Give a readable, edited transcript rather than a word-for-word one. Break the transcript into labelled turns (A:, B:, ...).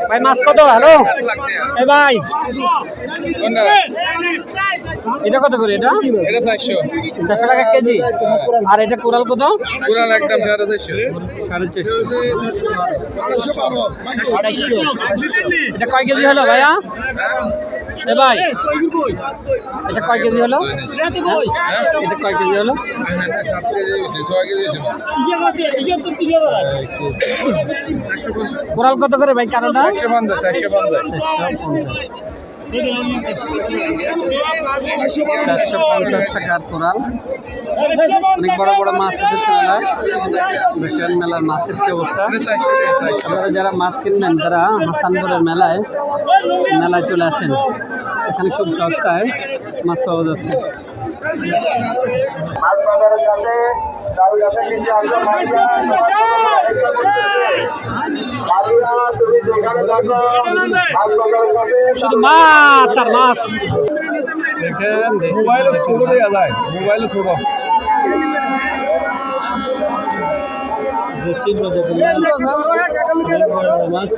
A: ভাই মাছ কত? হ্যালো এ ভাই, এটা কত করে? এটা 400 টাকা কেজি। আর এটা কোরাল কত?
B: একদম 450।
A: 450। এটা কয় কেজি হলো ভাইয়া? এ ভাই এটা কয় কেজি হলো? এটা কয় কেজি হলো?
B: 7 কেজি হয়েছে, 6 কেজি হয়েছে।
A: কোরাল কত করে ভাই? কারণটা
B: 450।
A: 450 টাকার কোরাল। অনেক বড় বড় মাছ উঠেছে মেলায়। দেখেন মেলার মাছের কি অবস্থা। আপনারা যারা মাছ কিনবেন তারা হাসানপুরের মেলায় চলে আসেন। এখানে খুব সস্তায় মাছ পাওয়া যাচ্ছে। শুধু মাছ আর মাছ। দেখেন
B: মোবাইলে ছোট দেয়া যায়, মোবাইলে ছোট।
A: দেশি প্রজাতির মাছ।